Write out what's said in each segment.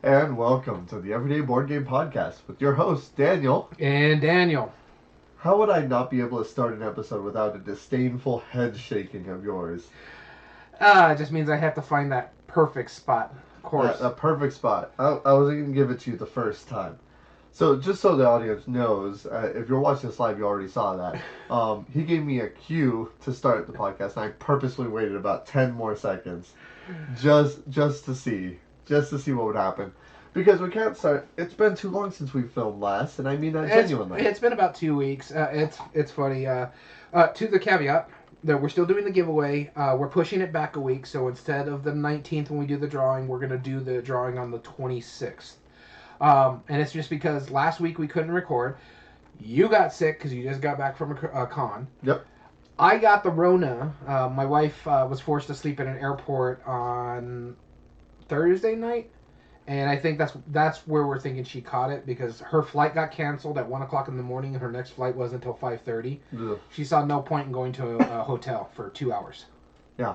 and welcome to the Everyday Board Game Podcast with your host, Daniel. And Daniel. How would I not be able to start an episode without a disdainful head shaking of yours? It just means I have to find that perfect spot, of course. A perfect spot. I wasn't going to give it to you the first time. So, just so the audience knows, if you're watching this live, you already saw that. He gave me a cue to start the podcast, and I purposely waited about 10 more seconds just to see what would happen. Because we can't start. It's been too long since we filmed last, and I mean that genuinely. It's been about 2 weeks. It's funny. To the caveat that we're still doing the giveaway. We're pushing it back a week, so instead of the 19th when we do the drawing, we're going to do the drawing on the 26th. And it's just because last week we couldn't record. You got sick because you just got back from a con. Yep. I got the Rona. My wife was forced to sleep at an airport on Thursday night. And I think that's where we're thinking she caught it, because her flight got canceled at 1 o'clock in the morning, and her next flight wasn't until 5:30. Ugh. She saw no point in going to a hotel for 2 hours. Yeah.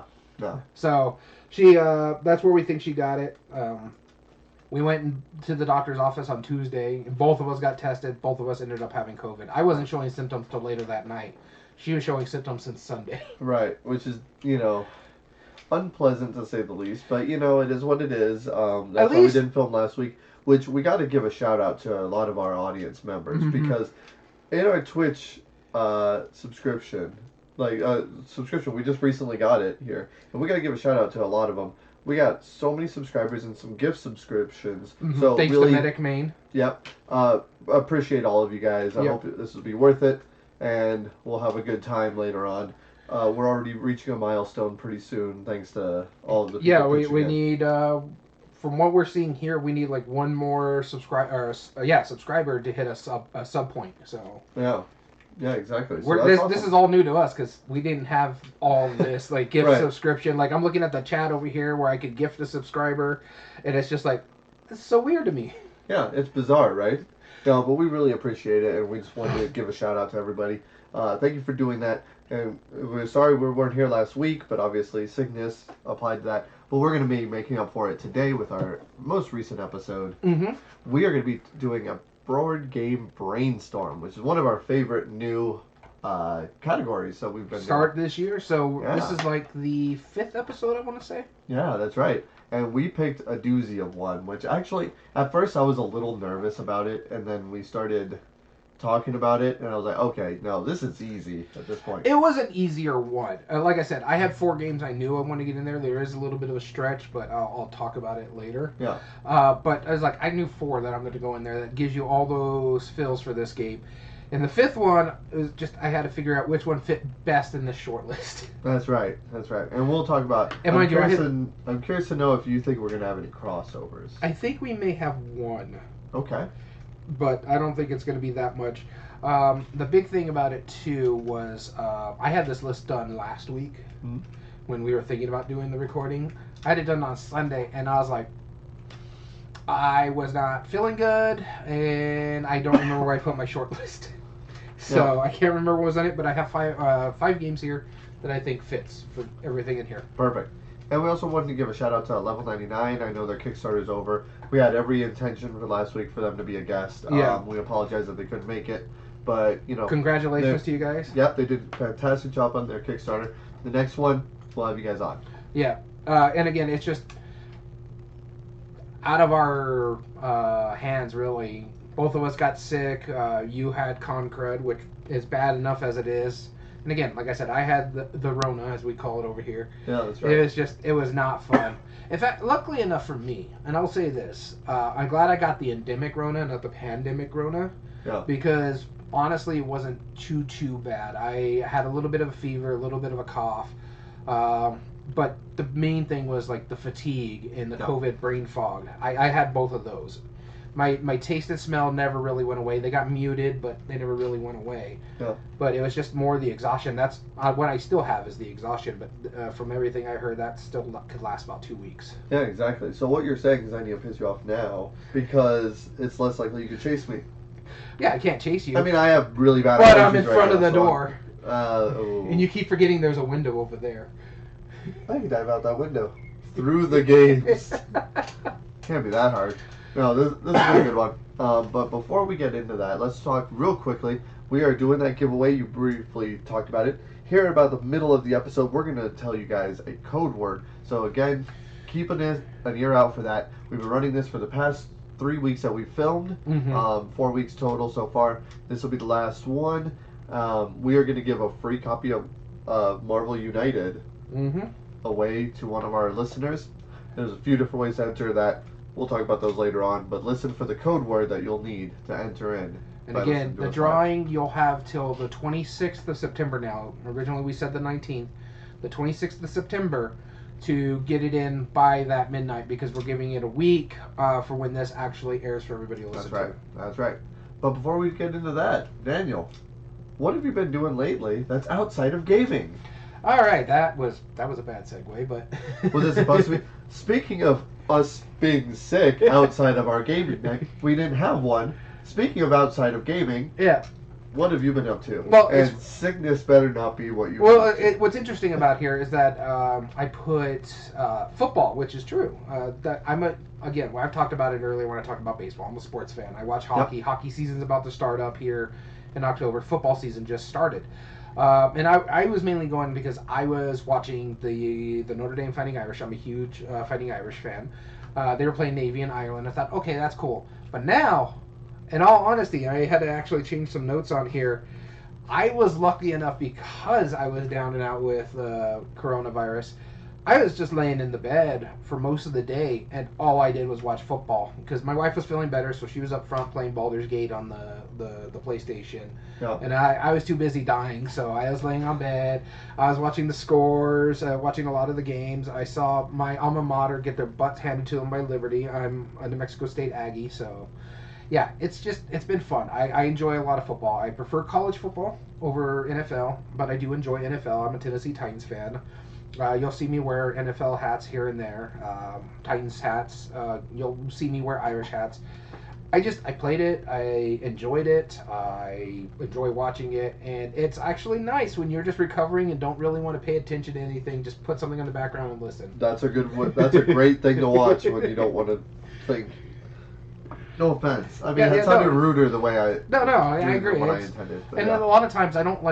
So she that's where we think she got it. We went to the doctor's office on Tuesday, and both of us got tested. Both of us ended up having COVID. I wasn't showing symptoms till later that night. She was showing symptoms since Sunday. Right, which is, unpleasant to say the least, but it is what it is. That's why we didn't film last week, which we got to give a shout out to a lot of our audience members, because in our Twitch subscription, we just recently got it here, and we got to give a shout out to a lot of them. We got so many subscribers and some gift subscriptions. So thanks really, to Medic Main. Yep. Appreciate all of you guys. I hope this will be worth it, and we'll have a good time later on. We're already reaching a milestone pretty soon, thanks to all of the people. Yeah, we need, from what we're seeing here, we need like one more subscriber to hit a sub point. So yeah, exactly. So this is all new to us, because we didn't have all this like gift subscription. Like, I'm looking at the chat over here where I could gift a subscriber, and it's just like, it's so weird to me. Yeah, it's bizarre, right? No, but we really appreciate it, and we just wanted to give a shout out to everybody. Thank you for doing that. And we're sorry we weren't here last week, but obviously sickness applied to that. But we're going to be making up for it today with our most recent episode. Mm-hmm. We are going to be doing a Board Game Brainstorm, which is one of our favorite new categories that we've been doing this year. So this is like the 5th episode, I want to say. Yeah, that's right. And we picked a doozy of one, which actually, at first I was a little nervous about it, and then we started talking about it, and I was like, okay, no, this is easy at this point. It was an easier one. Like I said, I had 4 games I knew I wanted to get in there. There is a little bit of a stretch, but I'll talk about it later. Yeah. But I was like, I knew 4 that I'm going to go in there that gives you all those fills for this game. And the 5th one is just, I had to figure out which one fit best in this short list. That's right. And we'll talk about... I'm curious to know if you think we're going to have any crossovers. I think we may have one. Okay. But I don't think it's going to be that much. The big thing about it, too, was I had this list done last week when we were thinking about doing the recording. I had it done on Sunday, and I was like, I was not feeling good, and I don't remember where I put my short list. So I can't remember what was on it, but I have 5 games here that I think fits for everything in here. Perfect. And we also wanted to give a shout out to Level 99. I know their Kickstarter is over. We had every intention for last week for them to be a guest. We apologize that they couldn't make it, but congratulations to you guys. Yep, they did a fantastic job on their Kickstarter. The next one, we'll have you guys on. Yeah, and again, it's just out of our hands, really. Both of us got sick. You had con crud, which is bad enough as it is. And again, like I said, I had the Rona, as we call it over here. Yeah, that's right. It was not fun. In fact, luckily enough for me, and I'll say this, I'm glad I got the endemic Rona, not the pandemic Rona. Yeah. Because, honestly, it wasn't too bad. I had a little bit of a fever, a little bit of a cough. But the main thing was, like, the fatigue and the COVID brain fog. I had both of those. My taste and smell never really went away. They got muted, but they never really went away. Yeah. But it was just more the exhaustion. That's what I still have is the exhaustion. But from everything I heard, that still could last about 2 weeks. Yeah, exactly. So what you're saying is I need to piss you off now because it's less likely you could chase me. Yeah, I can't chase you. I mean, I have really bad. But I'm in front of the door. Oh. And you keep forgetting there's a window over there. I can dive out that window through the games. Can't be that hard. No, this is a good one. But before we get into that, let's talk real quickly. We are doing that giveaway. You briefly talked about it. Here, about the middle of the episode, we're going to tell you guys a code word. So again, keep an ear out for that. We've been running this for the past 3 weeks that we filmed. 4 weeks total so far. This will be the last one. We are going to give a free copy of Marvel United away to one of our listeners. There's a few different ways to enter that. We'll talk about those later on, but listen for the code word that you'll need to enter in. And again, the drawing you'll have till the 26th of September now. Originally we said the 19th. The 26th of September to get it in by that midnight, because we're giving it a week for when this actually airs for everybody to listen to. That's right. But before we get into that, Daniel, what have you been doing lately that's outside of gaming? All right, that was a bad segue, but was it supposed to be? Speaking of us being sick outside of our gaming night, we didn't have one. Speaking of outside of gaming, yeah, what have you been up to? Well, and sickness better not be what you. Well, what's interesting about here is that I put football, which is true. That again, I've talked about it earlier when I talked about baseball. I'm a sports fan. I watch hockey. Yep. Hockey season's about to start up here in October. Football season just started. And I was mainly going because I was watching the Notre Dame Fighting Irish. I'm a huge Fighting Irish fan. They were playing Navy in Ireland. I thought, okay, that's cool. But now, in all honesty, I had to actually change some notes on here. I was lucky enough, because I was down and out with coronavirus. I was just laying in the bed for most of the day, and all I did was watch football, because my wife was feeling better, so she was up front playing Baldur's Gate on the PlayStation. Yeah. And I was too busy dying, so I was laying on bed. I was watching the scores, watching a lot of the games. I saw my alma mater get their butts handed to them by Liberty. I'm a New Mexico State Aggie, so yeah, it's been fun. I enjoy a lot of football. I prefer college football over NFL, but I do enjoy NFL. I'm a Tennessee Titans fan. You'll see me wear NFL hats here and there, Titans hats. You'll see me wear Irish hats. I played it. I enjoyed it. I enjoy watching it, and it's actually nice when you're just recovering and don't really want to pay attention to anything. Just put something in the background and listen. That's a good one. That's a great thing to watch when you don't want to think. No offense. I mean, that sounded ruder the way I. No, I agree. What I intended. And a lot of times I don't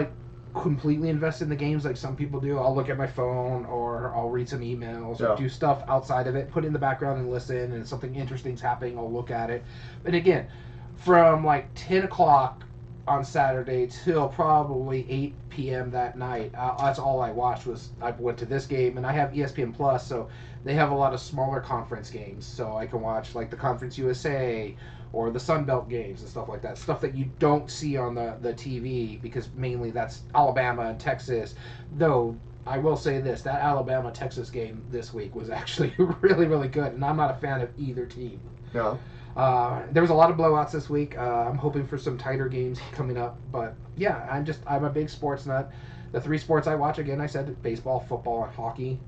completely invest in the games like some people do. I'll look at my phone, or I'll read some emails, or do stuff outside of it, put it in the background and listen, and if something interesting's happening, I'll look at it. But again, from 10 o'clock on Saturday till probably 8 p.m. that night, that's all I watched. I went to this game, and I have ESPN Plus, so they have a lot of smaller conference games, so I can watch the Conference USA or the Sun Belt games and stuff like that. Stuff that you don't see on the TV, because mainly that's Alabama and Texas. Though, I will say this, that Alabama-Texas game this week was actually really, really good, and I'm not a fan of either team. No. There was a lot of blowouts this week. I'm hoping for some tighter games coming up. But, yeah, I'm a big sports nut. The 3 sports I watch, again, I said baseball, football, and hockey.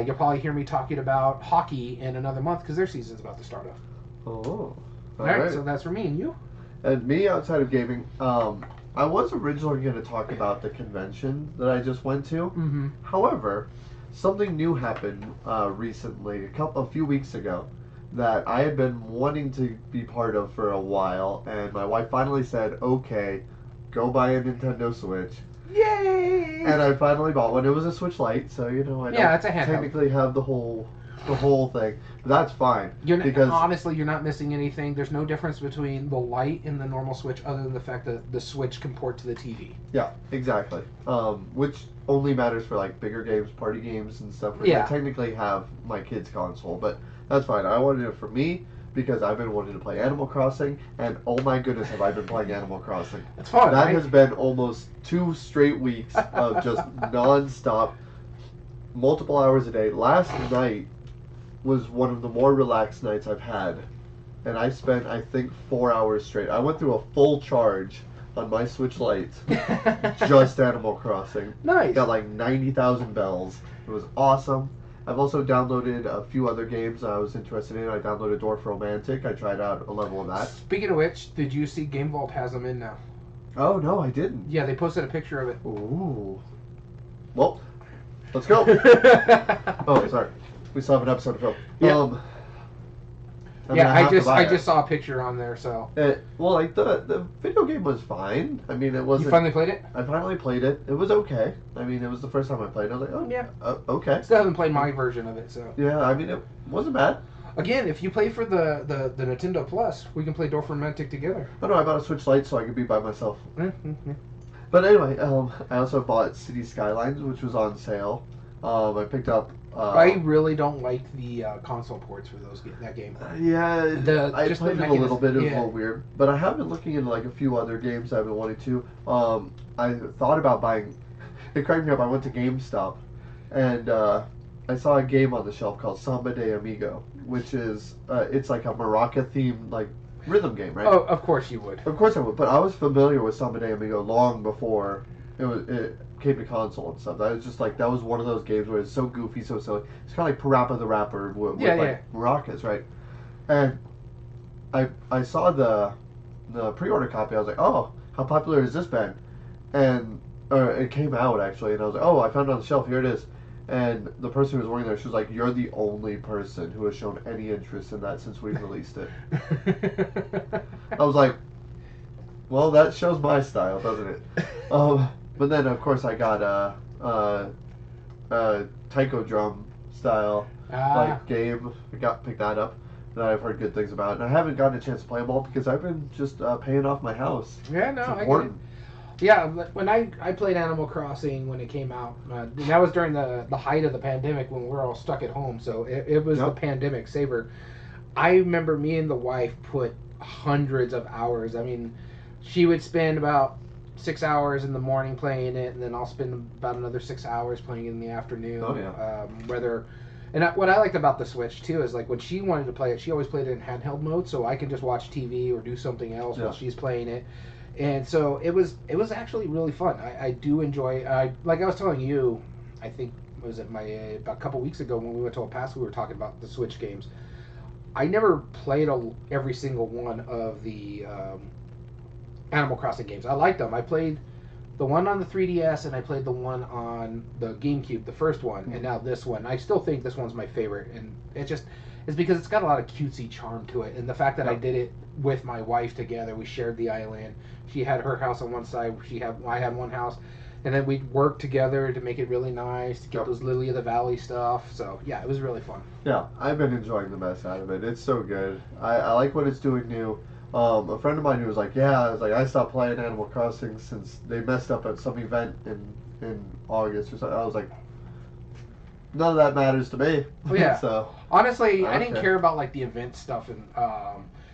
You'll probably hear me talking about hockey in another month, because their season's about to start up. Oh. All right, so that's for me, and you? And me, outside of gaming, I was originally going to talk about the convention that I just went to. Mm-hmm. However, something new happened recently, a few weeks ago, that I had been wanting to be part of for a while, and my wife finally said, okay, go buy a Nintendo Switch. Yay! And I finally bought one. It was a Switch Lite, so I don't it's a handheld. Technically have the whole thing. But that's fine. Honestly, you're not missing anything. There's no difference between the Lite and the normal Switch, other than the fact that the Switch can port to the TV. Yeah, exactly. Which only matters for bigger games, party games, and stuff. I technically have my kid's console, but that's fine. I wanted it for me because I've been wanting to play Animal Crossing, and oh my goodness, have I been playing Animal Crossing. It's fun, That right? has been almost 2 straight weeks of just non-stop, multiple hours a day. Last night was one of the more relaxed nights I've had, and I spent, I think, 4 hours straight. I went through a full charge on my Switch Lite, just Animal Crossing. Nice. Got 90,000 bells. It was awesome. I've also downloaded a few other games I was interested in. I downloaded Dwarf Romantic. I tried out a level of that. Speaking of which, did you see Game Vault has them in now? Oh, no, I didn't. Yeah, they posted a picture of it. Ooh. Well, let's go. Oh, sorry. We still have an episode to film. Yeah. I just saw a picture on there. So well, like the video game was fine. I mean, it wasn't. You finally played it? I finally played it. It was okay. I mean, it was the first time I played it. I was like, oh yeah, okay. Still haven't played my version of it, so. Yeah, I mean, it wasn't bad. Again, if you play for the Nintendo Plus, we can play Dorfromantic together. Oh no, I bought a Switch Lite so I could be by myself. Mm-hmm. But anyway, I also bought City Skylines, which was on sale. I picked up. I really don't like the console ports for that game. Yeah, I played it a little bit. It was a little weird. But I have been looking into like a few other games I've been wanting to. I thought about buying. It cracked me up. I went to GameStop, and I saw a game on the shelf called Samba de Amigo, which is it's like a maraca themed like rhythm game, right? Oh, of course you would. Of course I would. But I was familiar with Samba de Amigo long before it came to console and stuff. That was just like that was one of those games where it's so goofy, so silly. It's kind of like Parappa the Rapper with like maracas, right? And I saw the pre-order copy. I was like, oh, how popular has this been? And it came out actually, and I was like, oh, I found it on the shelf. Here it is. And the person who was working there, she was like, you're the only person who has shown any interest in that since we released it. I was like, well, that shows my style, doesn't it? But then, of course, I got taiko drum style like game. I picked that up that I've heard good things about, and I haven't gotten a chance to play them all because I've been just paying off my house. Yeah, no, it's important. Yeah, when I played Animal Crossing when it came out, that was during the height of the pandemic when we were all stuck at home, so it was the pandemic saver. I remember me and the wife put hundreds of hours. I mean, she would spend about 6 hours in the morning playing it, and then I'll spend about another 6 hours playing it in the afternoon. Oh, yeah. What I liked about the Switch, too, is like when she wanted to play it, she always played it in handheld mode, so I can just watch TV or do something else while she's playing it. And so it was actually really fun. I do enjoy. Like I was telling you, I think was it about a couple weeks ago when we went to El Paso, we were talking about the Switch games. I never played every single one of the Animal Crossing games. I liked them. I played the one on the 3DS and I played the one on the GameCube, the first one, and now this one. I still think this one's my favorite, and it's because it's got a lot of cutesy charm to it, and the fact that I did it with my wife together. We shared the island. She had her house on one side. I had one house, and then we worked together to make it really nice to get those Lily of the Valley stuff. So yeah, it was really fun. Yeah, I've been enjoying the mess out of it. It's so good. I like what it's doing new. A friend of mine who was like, I stopped playing Animal Crossing since they messed up at some event in August or something. I was like, none of that matters to me. Oh, yeah. So honestly, I didn't care about like the event stuff, and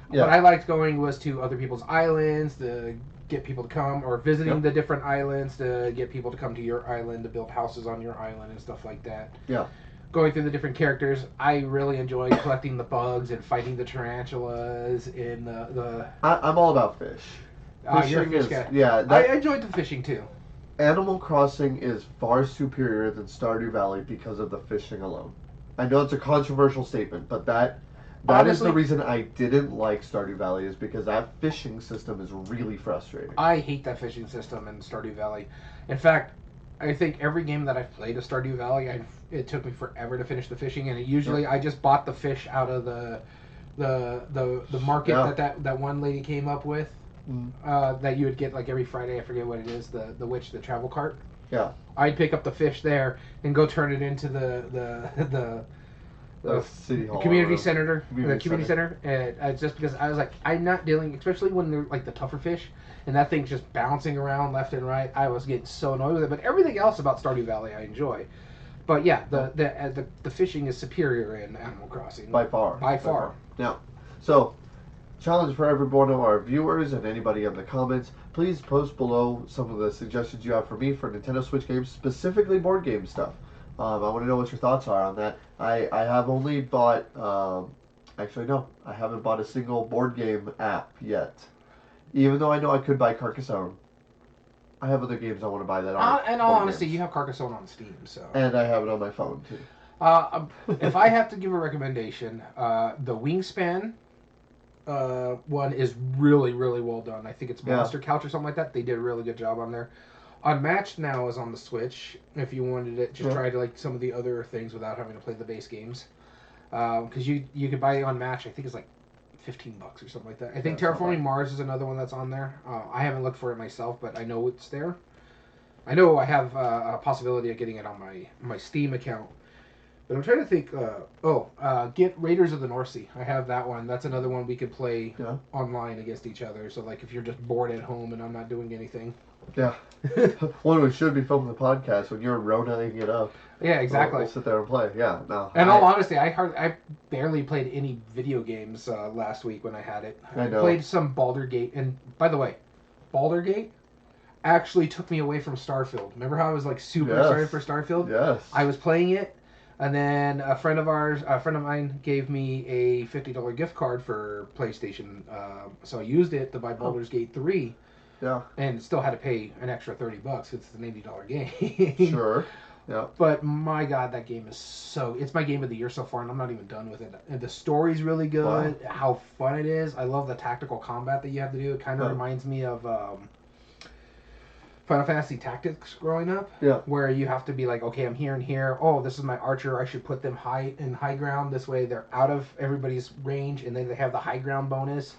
what I liked going was to other people's islands to get people to come, or visiting the different islands to get people to come to your island to build houses on your island and stuff like that. Yeah. Going through the different characters, I really enjoyed collecting the bugs and fighting the tarantulas in the. I'm all about fish. You're a fish guy. Yeah. I enjoyed the fishing too. Animal Crossing is far superior than Stardew Valley because of the fishing alone. I know it's a controversial statement, but that honestly, is the reason I didn't like Stardew Valley, is because that fishing system is really frustrating. I hate that fishing system in Stardew Valley. In fact, I think every game that I've played of Stardew Valley, it took me forever to finish the fishing, and usually I just bought the fish out of the market that one lady came up with. That you would get like every Friday. I forget what it is. The travel cart. Yeah. I'd pick up the fish there and go turn it into the city hall, community center, and just because I was like, I'm not dealing, especially when they're like the tougher fish, and that thing's just bouncing around left and right. I was getting so annoyed with it. But everything else about Stardew Valley I enjoy. But yeah, the fishing is superior in Animal Crossing by far. By far. Now, so. Challenge for every one of our viewers and anybody in the comments. Please post below some of the suggestions you have for me for Nintendo Switch games, specifically board game stuff. I want to know what your thoughts are on that. I have only bought, actually no, I haven't bought a single board game app yet. Even though I know I could buy Carcassonne. I have other games I want to buy that aren't. In all honesty, you have Carcassonne on Steam, so. And I have it on my phone too. If I have to give a recommendation, the Wingspan one is really, really well done. I think it's Monster Couch or something like that. They did a really good job on there. Unmatched now is on the Switch. If you wanted to just try to like some of the other things without having to play the base games, because you could buy Unmatched. I think it's like $15 or something like that. I think Yeah, it's not Terraforming bad. Mars is another one that's on there. I haven't looked for it myself, but I know it's there. I know I have a possibility of getting it on my Steam account. But I'm trying to think. Get Raiders of the North Sea. I have that one. That's another one we could play online against each other. So like if you're just bored at home and I'm not doing anything. Yeah. When we should be filming the podcast, when you're Ronaing it up. Yeah, exactly. We'll sit there and play. Yeah, no. In all honesty, I barely played any video games last week when I had it. I know. Played some Baldur's Gate, and by the way, Baldur's Gate actually took me away from Starfield. Remember how I was like super excited for Starfield? Yes. I was playing it, and then a friend of mine gave me a $50 gift card for PlayStation, so I used it to buy Baldur's Gate 3. Yeah. And still had to pay an extra $30. It's an $80 game. Sure. Yeah. But my God, that game is it's my game of the year so far, and I'm not even done with it. And the story's really good. Wow. How fun it is. I love the tactical combat that you have to do. It kind of reminds me of Final Fantasy Tactics growing up. Yeah. Where you have to be like, okay, I'm here and here. Oh, this is my archer. I should put them high ground. This way they're out of everybody's range, and then they have the high ground bonus.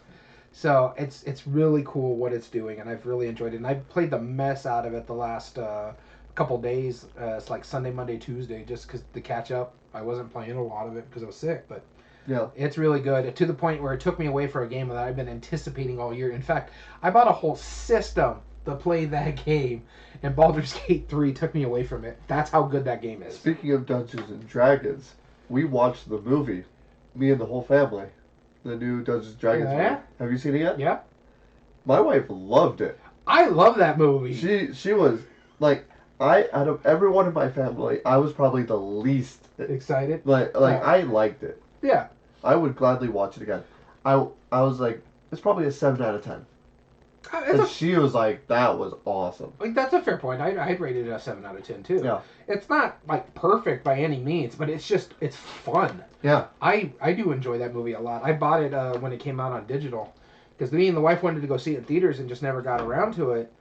So it's really cool what it's doing, and I've really enjoyed it. And I've played the mess out of it the last couple days. It's like Sunday, Monday, Tuesday, just because to catch up. I wasn't playing a lot of it because I was sick, but it's really good. To the point where it took me away for a game that I've been anticipating all year. In fact, I bought a whole system to play that game, and Baldur's Gate 3 took me away from it. That's how good that game is. Speaking of Dungeons and Dragons, we watched the movie, me and the whole family. The new Dungeons and Dragons movie. Have you seen it yet? Yeah. My wife loved it. I love that movie. She was like, out of everyone in my family, I was probably the least excited. I liked it. Yeah. I would gladly watch it again. I was like, it's probably a 7 out of 10. And she was like, that was awesome. Like, that's a fair point. I'd rate it a 7 out of 10 too. Yeah. It's not like perfect by any means, but it's fun. Yeah. I do enjoy that movie a lot. I bought it when it came out on digital because me and the wife wanted to go see it in theaters and just never got around to it.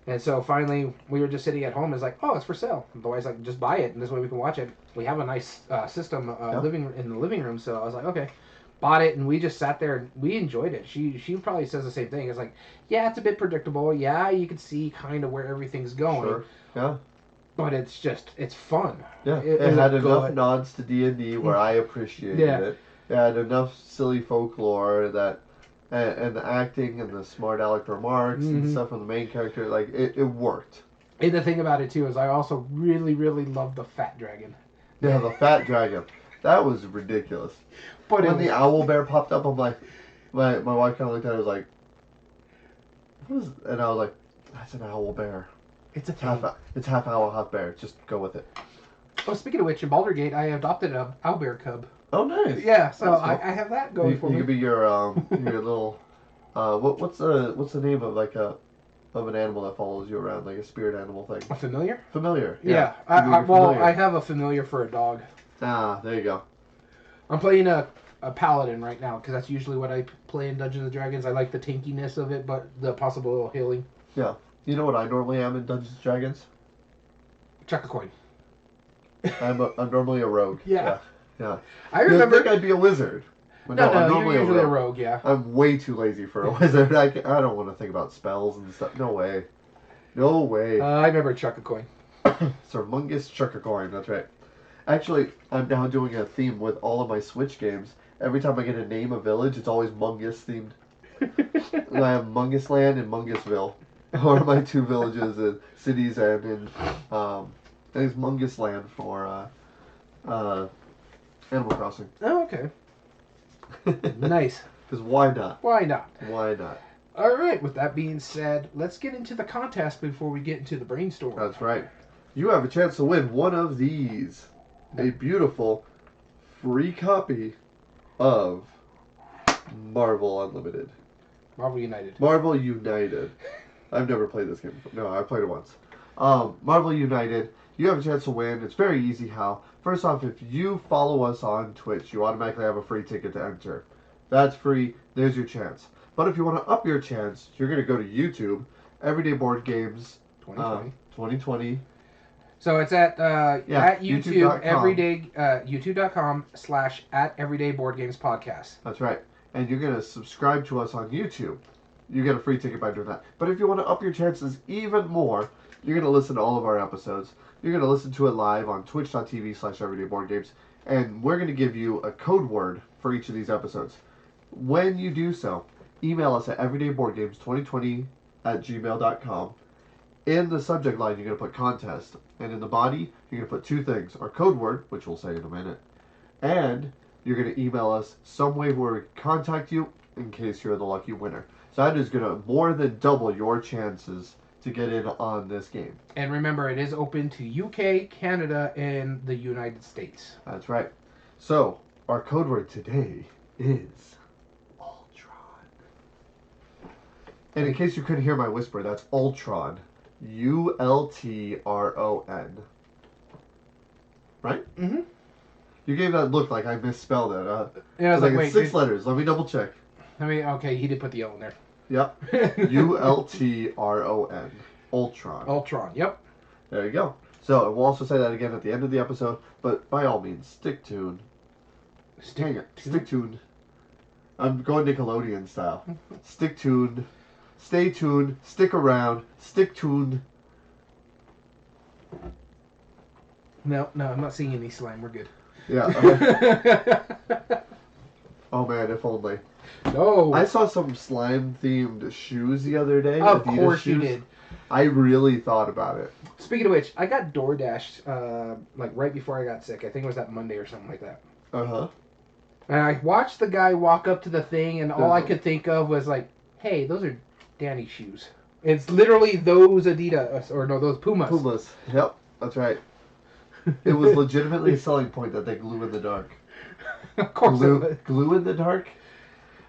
And so finally we were just sitting at home. It's like, oh, it's for sale. And the wife's like, just buy it, and this way we can watch it. We have a nice system living in the living room, so I was like, okay. Bought it, and we just sat there and we enjoyed it. She probably says the same thing. It's like, yeah, it's a bit predictable. Yeah, you can see kind of where everything's going. Sure. Yeah. But it's fun. Yeah. It had enough nods to D&D where I appreciated it. It had enough silly folklore that, and the acting and the smart aleck remarks and stuff from the main character, like it worked. And the thing about it too is I also really, really love the fat dragon. Yeah, the fat dragon. That was ridiculous. But when the owl bear popped up, I'm like, my wife kind of looked at it and was like, what is, and I was like, that's an owl bear. It's half owl, half bear. Just go with it. Oh, speaking of which, in Baldur's Gate, I adopted an owlbear cub. Oh, nice. Yeah, so cool. I have that going for me. You could be your little, what's the name of of an animal that follows you around, like a spirit animal thing? A familiar? Familiar. Yeah. I have a familiar for a dog. Ah, there you go. I'm playing a paladin right now because that's usually what I play in Dungeons and Dragons. I like the tankiness of it, but the possible healing. Yeah. You know what I normally am in Dungeons and Dragons? Chuck a coin. I'm normally a rogue. Yeah. I remember. You'd think I'd be a wizard. But no, I'm normally you're usually a rogue. Yeah. I'm way too lazy for a wizard. I don't want to think about spells and stuff. No way. No way. I remember Chuck a coin. Sir Mungus Chuck a coin. That's right. Actually, I'm now doing a theme with all of my Switch games. Every time I get to name a village, it's always Mungus themed. I have Mungus Land and Mungusville. Are my two villages and cities, and in I think it's Mungus Land for Animal Crossing. Oh, okay. Nice. Because why not? Why not? Why not? All right. With that being said, let's get into the contest before we get into the brainstorm. That's right. You have a chance to win one of these. A beautiful free copy of Marvel Unlimited. Marvel United. Marvel United. I've never played this game before. No, I played it once. Marvel United. You have a chance to win. It's very easy how. First off, if you follow us on Twitch, you automatically have a free ticket to enter. That's free. There's your chance. But if you want to up your chance, you're going to go to YouTube, Everyday Board Games 2020. So it's at YouTube, YouTube.com. YouTube.com/@everydayboardgamespodcast. That's right. and you're going to subscribe to us on YouTube, you get a free ticket by doing that. But if you want to up your chances even more, you're going to listen to all of our episodes. You're going to listen to it live on twitch.tv/everydayboardgames, and we're going to give you a code word for each of these episodes. When you do so, email us at everydayboardgames2020@gmail.com. In the subject line, you're going to put contest, and in the body, you're going to put two things: our code word, which we'll say in a minute, and you're going to email us some way where we contact you in case you're the lucky winner. So that is going to more than double your chances to get in on this game. And remember, it is open to UK, Canada, and the United States. That's right. So, our code word today is Ultron. And in case you couldn't hear my whisper, that's Ultron. Ultron. Right? Mm-hmm. You gave that look like I misspelled it. Yeah, I was like, it's wait, 6 letters. Let me double check. I mean, okay, he did put the O in there. Yep. Ultron. Ultron. Ultron, yep. There you go. So, we'll also say that again at the end of the episode, but by all means, stick tuned. Stick tuned. I'm going Nickelodeon style. Stick tuned. Stay tuned. Stick around. Stick tuned. No, I'm not seeing any slime. We're good. Yeah. Okay. Oh man, if only. No. I saw some slime-themed shoes the other day. Of Adidas course shoes. you did. I really thought about it. Speaking of which, I got DoorDashed like right before I got sick. I think it was that Monday or something like that. Uh-huh. And I watched the guy walk up to the thing, and all I could think of was like, hey, those are Danny shoes. It's literally those Adidas, or no, those Pumas. Pumas. Yep, that's right. It was legitimately a selling point that they glue in the dark. Of course. Glue in the dark?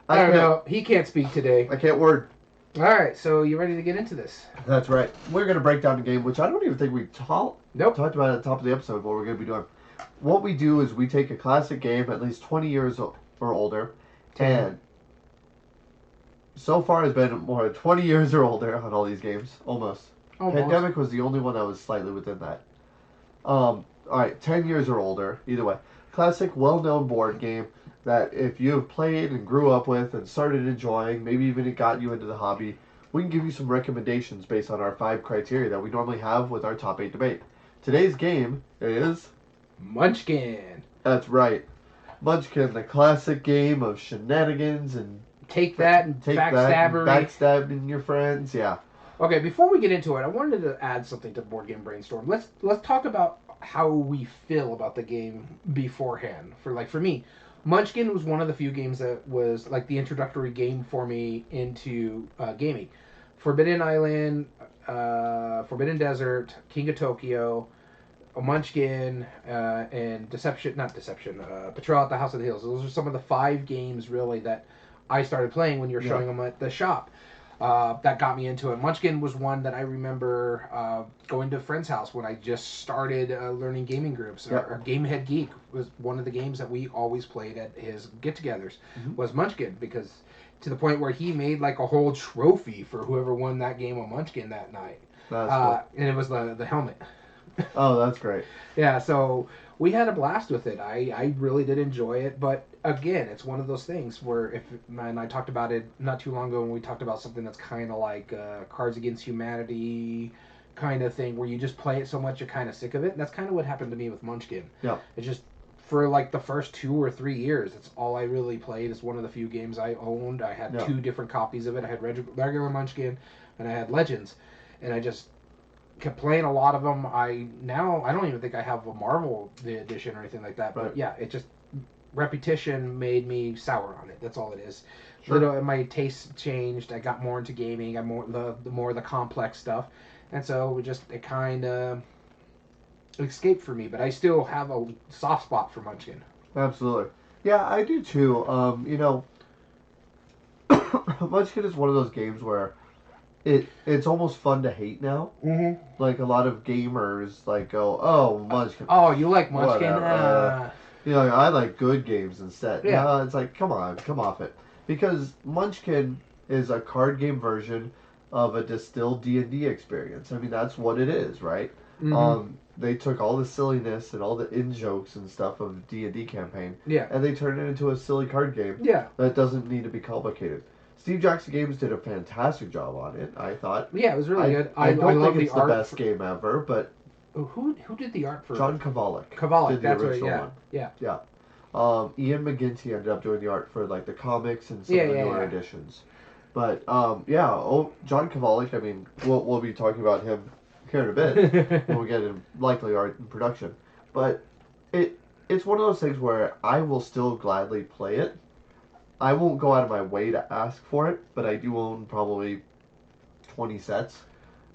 I don't know. He can't speak today. I can't word. All right, so you ready to get into this? That's right. We're going to break down the game, which I don't even think we talked about at the top of the episode, what we're going to be doing. What we do is we take a classic game, at least 20 years or older, and so far has been more than 20 years or older on all these games. Almost. Pandemic was the only one that was slightly within that. All right, 10 years or older, either way. Classic, well-known board game that if you have played and grew up with and started enjoying, maybe even it got you into the hobby, we can give you some recommendations based on our 5 criteria that we normally have with our top 8 debate. Today's game is... Munchkin. That's right. Munchkin, the classic game of shenanigans and... backstabbing your friends, yeah. Okay, before we get into it, I wanted to add something to Board Game Brainstorm. Let's talk about how we feel about the game beforehand. For me, Munchkin was one of the few games that was like the introductory game for me into gaming. Forbidden Island, Forbidden Desert, King of Tokyo, Munchkin, and Patrol at the House of the Hills. Those are some of the 5 games really that I started playing when you were showing them at the shop. That got me into it. Munchkin was one that I remember going to a friend's house when I just started learning gaming groups. Yep. Our Game Head Geek was one of the games that we always played at his get-togethers, was Munchkin, because to the point where he made like a whole trophy for whoever won that game of Munchkin that night. That's cool. And it was the helmet. Oh, that's great. Yeah, so we had a blast with it. I really did enjoy it, but again, it's one of those things where and I talked about it not too long ago when we talked about something that's kind of like Cards Against Humanity kind of thing, where you just play it so much you're kind of sick of it. And that's kind of what happened to me with Munchkin. Yeah. It's just for like the first 2 or 3 years, that's all I really played. It's one of the few games I owned. I had 2 different copies of it. I had regular Munchkin and I had Legends, and I just kept playing a lot of them. I don't even think I have a Marvel edition or anything like that. But yeah, it just repetition made me sour on it. That's all it is. Sure. My tastes changed. I got more into gaming. I more the complex stuff, and so it kind of escaped for me. But I still have a soft spot for Munchkin. Absolutely. Yeah, I do too. Munchkin is one of those games where it's almost fun to hate now. Mm-hmm. Like a lot of gamers go, oh, Munchkin. Oh, you like Munchkin? I like good games instead. Yeah. No, it's like, come on, come off it. Because Munchkin is a card game version of a distilled D&D experience. I mean, that's what it is, right? Mm-hmm. they took all the silliness and all the in jokes and stuff of D&D campaign, Yeah. and they turned it into a silly card game. Yeah. That doesn't need to be complicated. Steve Jackson Games did a fantastic job on it, I thought. Yeah, it was really good. I don't love think it's the art. The best game ever, but Who did the art for John Kovalik. Kovalik, did the that's original right. one. Yeah. Ian McGinty ended up doing the art for like the comics and some of the newer editions. But John Kovalik. I mean, we'll be talking about him here in a bit when we get in likely art and production. But it's one of those things where I will still gladly play it. I won't go out of my way to ask for it, but I do own probably 20 sets.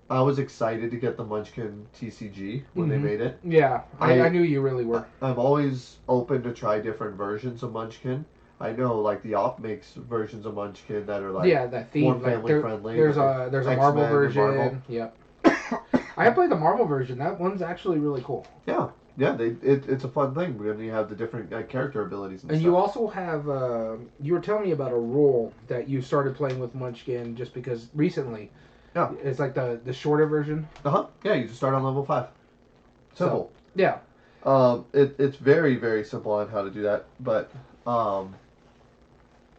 I was excited to get the Munchkin TCG when they made it. Yeah, I knew you really were. I'm always open to try different versions of Munchkin. I know, like, the Op makes versions of Munchkin that are, like, that theme, more family-friendly. There's a Marvel version. Marvel. Yep. I have played the Marvel version. That one's actually really cool. Yeah. Yeah, it's a fun thing when you have the different character abilities and stuff. You also have, you were telling me about a role that you started playing with Munchkin just because recently. Yeah. It's like the shorter version. Uh-huh. Yeah, you just start on level 5. Simple. So, yeah. It's very, very simple on how to do that, but,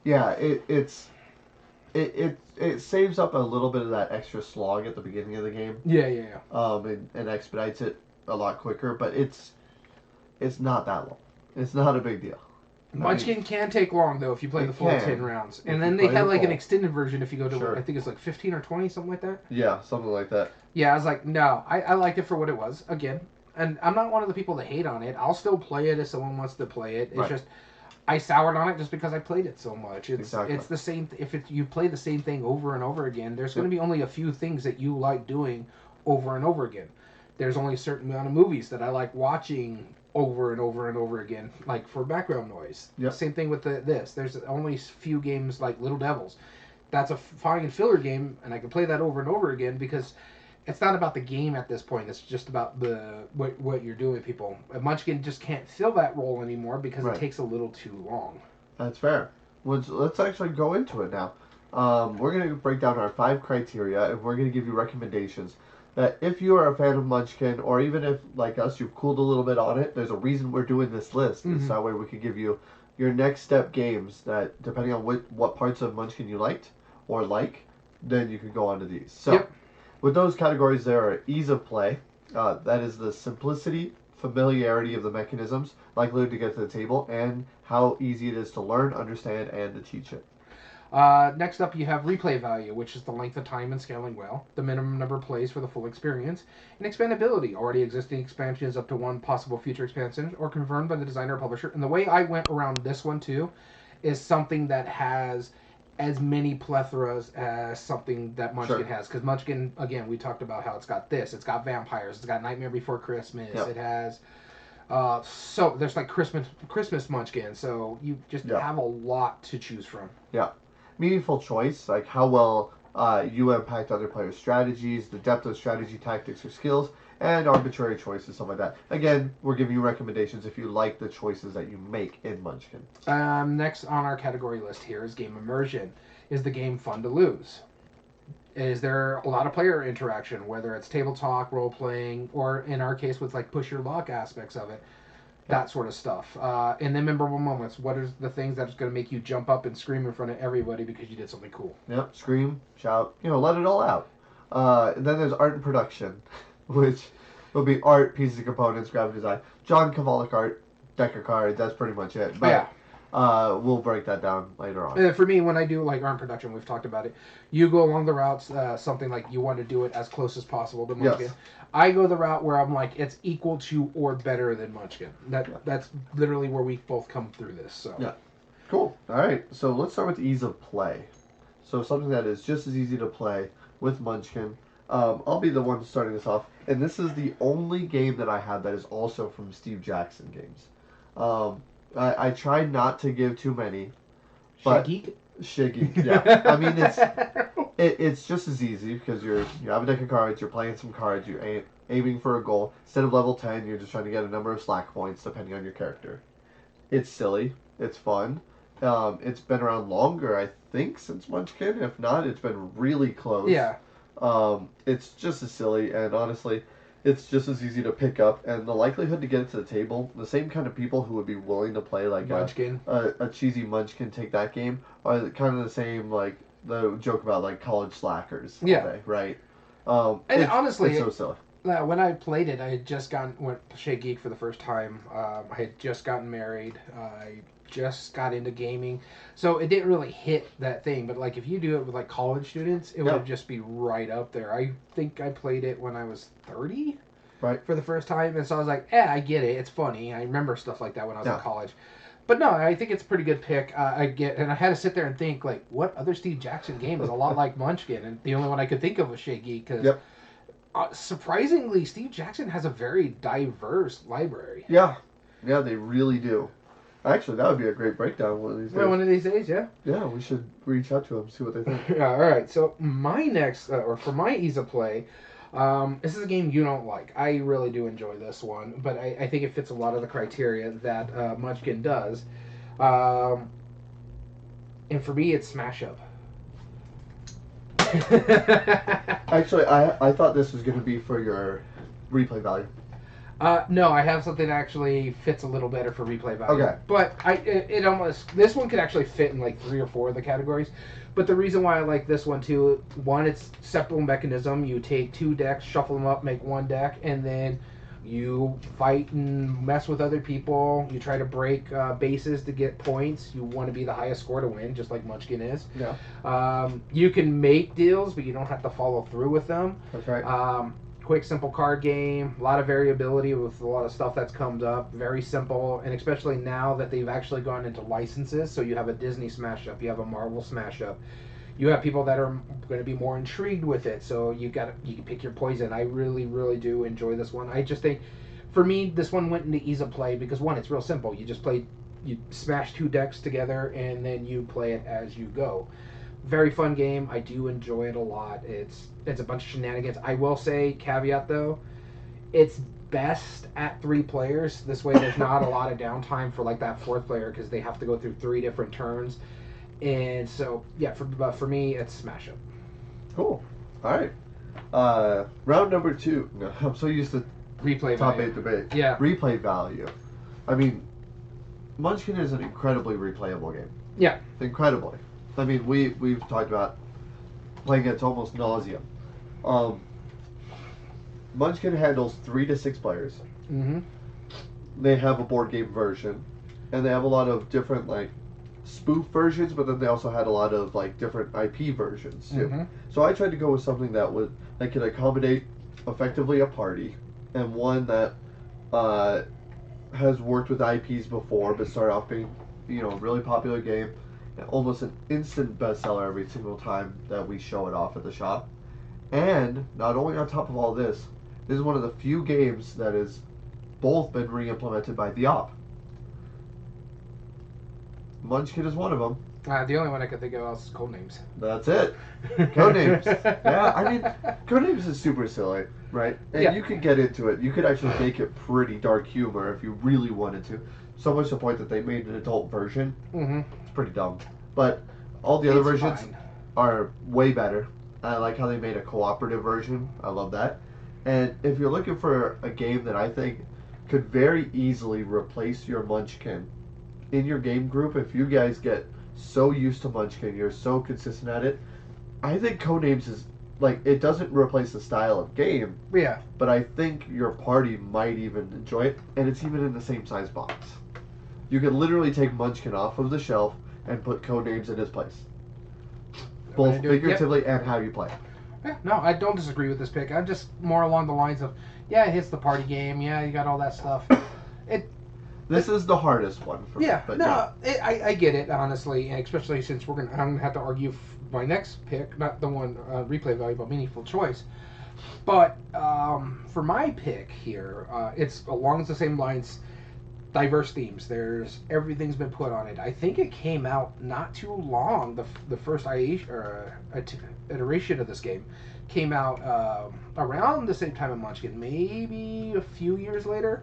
yeah, it saves up a little bit of that extra slog at the beginning of the game. Yeah. And expedites it a lot quicker, but it's not that long. It's not a big deal. Munchkin can take long though if you play the full 10 rounds, and then they have like an extended version if you go to I think it's like 15 or 20, something like that. Yeah, something like that. Yeah, I was like, no, I liked it for what it was again, and I'm not one of the people that hate on it. I'll still play it if someone wants to play it. It's just I soured on it just because I played it so much. It's the same. You play the same thing over and over again, there's going to be only a few things that you like doing over and over again. There's only a certain amount of movies that I like watching over and over and over again, like for background noise. Yep. Same thing with this. There's only a few games like Little Devils. That's a fine filler game, and I can play that over and over again because it's not about the game at this point. It's just about what you're doing with people. Munchkin just can't fill that role anymore because it takes a little too long. That's fair. Let's actually go into it now. We're going to break down our 5 criteria, and we're going to give you recommendations that if you are a fan of Munchkin, or even if, like us, you've cooled a little bit on it, there's a reason we're doing this list. Mm-hmm. So that way we can give you your next step games that, depending on what parts of Munchkin you liked or then you can go on to these. So, with those categories, there are ease of play. That is the simplicity, familiarity of the mechanisms, likelihood to get to the table, and how easy it is to learn, understand, and to teach it. Next up, you have replay value, which is the length of time and scaling well, the minimum number of plays for the full experience, and expandability, already existing expansions up to one possible future expansion, or confirmed by the designer or publisher. And the way I went around this one, too, is something that has as many plethoras as something that Munchkin has. Because Munchkin, again, we talked about how it's got vampires, it's got Nightmare Before Christmas, it has... so there's like Christmas Munchkin, so you just have a lot to choose from. Yeah. Meaningful choice, like how well you impact other players' strategies, the depth of strategy, tactics, or skills, and arbitrary choices, stuff like that. Again, we're giving you recommendations if you like the choices that you make in Munchkin. Next on our category list here is game immersion. Is the game fun to lose? Is there a lot of player interaction, whether it's table talk, role playing, or in our case with like push your luck aspects of it, that sort of stuff. And then memorable moments. What are the things that's going to make you jump up and scream in front of everybody because you did something cool? Yep, scream, shout, let it all out. And then there's art and production, which will be art, pieces, components, graphic design. John Kovalik art, deck of cards, that's pretty much it. But, we'll break that down later on. For me, when I do like art production, we've talked about it. You go along the routes, something like you want to do it as close as possible to Munchkin. Yes. I go the route where I'm like, it's equal to or better than Munchkin. That's literally where we both come through this. So yeah, cool. All right, so let's start with ease of play. So something that is just as easy to play with Munchkin. I'll be the one starting this off, and this is the only game that I have that is also from Steve Jackson Games. I tried not to give too many. Shiggy, yeah. I mean, it's just as easy because you have a deck of cards, you're playing some cards, you're aiming for a goal. Instead of level 10, you're just trying to get a number of slack points depending on your character. It's silly. It's fun. It's been around longer, I think, since Munchkin. If not, it's been really close. Yeah. It's just as silly, and honestly, it's just as easy to pick up, and the likelihood to get it to the table, the same kind of people who would be willing to play like Munchkin. a cheesy Munchkin take that game are kind of the same, like the joke about like college slackers all day, right? And honestly, it's so silly. When I played it, I had just went Shea Geek for the first time. I had just gotten married. I just got into gaming, so it didn't really hit that thing. But like if you do it with like college students, it would just be right up there. I think I played it when I was 30, right, for the first time, and so I was like, I get it. It's funny. I remember stuff like that when I was in college. But no, I think it's a pretty good pick. And I had to sit there and think like, what other Steve Jackson game is a lot like Munchkin? And the only one I could think of was Shea Geek because. Surprisingly, Steve Jackson has a very diverse library. Yeah, they really do. Actually, that would be a great breakdown one of these days. Well, one of these days, yeah. Yeah, we should reach out to them, see what they think. Yeah, all right. So my next, or for my ease of play, this is a game you don't like. I really do enjoy this one, but I think it fits a lot of the criteria that Munchkin does. And for me, it's Smash Up. Actually, I thought this was going to be for your replay value. No, I have something that actually fits a little better for replay value. Okay. But this one could actually fit in like 3 or 4 of the categories. But the reason why I like this one too, one, it's simple mechanism. You take 2 decks, shuffle them up, make 1 deck, and then you fight and mess with other people. You try to break bases to get points. You want to be the highest score to win, just like Munchkin is. Yeah. You can make deals, but you don't have to follow through with them. That's right. Quick, simple card game. A lot of variability with a lot of stuff that's comes up. Very simple, and especially now that they've actually gone into licenses. So you have a Disney Smash Up, you have a Marvel Smash Up. You have people that are going to be more intrigued with it, so you can pick your poison. I really, really do enjoy this one. I just think, for me, this one went into ease of play because one, it's real simple. You just you smash 2 decks together, and then you play it as you go. Very fun game. I do enjoy it a lot. It's a bunch of shenanigans. I will say, caveat though, it's best at 3 players. This way, there's not a lot of downtime for like that 4th player because they have to go through 3 different turns. And so, yeah, for me, it's Smash Up. Cool. All right. Round number 2. No, I'm so used to replay top value. 8 debate. Yeah. Replay value. I mean, Munchkin is an incredibly replayable game. Yeah. Incredibly. I mean, we've talked about playing it to almost nauseum. Munchkin handles 3 to 6 players. Mm-hmm. They have a board game version, and they have a lot of different like spoof versions, but then they also had a lot of like different IP versions too. Mm-hmm. So I tried to go with something that could accommodate effectively a party, and one that has worked with IPs before, but started off being a really popular game. Almost an instant bestseller every single time that we show it off at the shop. And not only on top of all this is one of the few games that has both been re-implemented by the Op. Munchkin is one of them. The only one I could think of else is Codenames. That's it. Codenames. Yeah, I mean, Codenames is super silly, right? And you could get into it. You could actually make it pretty dark humor if you really wanted to. So much to the point that they made an adult version. Mm-hmm. It's pretty dumb. But all the other versions are way better. I like how they made a cooperative version. I love that. And if you're looking for a game that I think could very easily replace your Munchkin in your game group, if you guys get so used to Munchkin, you're so consistent at it, I think Codenames is, like, it doesn't replace the style of game. Yeah. But I think your party might even enjoy it, and it's even in the same size box. You could literally take Munchkin off of the shelf and put Codenames in his place. Both figuratively and how you play. Yeah, no, I don't disagree with this pick. I'm just more along the lines of, it hits the party game. Yeah, you got all that stuff. This is the hardest one for me. But I get it, honestly, and especially since I'm going to have to argue my next pick, not the one replay value, but meaningful choice. But for my pick here, it's along the same lines. Diverse themes. Everything's been put on it. I think it came out not too long. The first iteration of this game came out around the same time as Munchkin, maybe a few years later.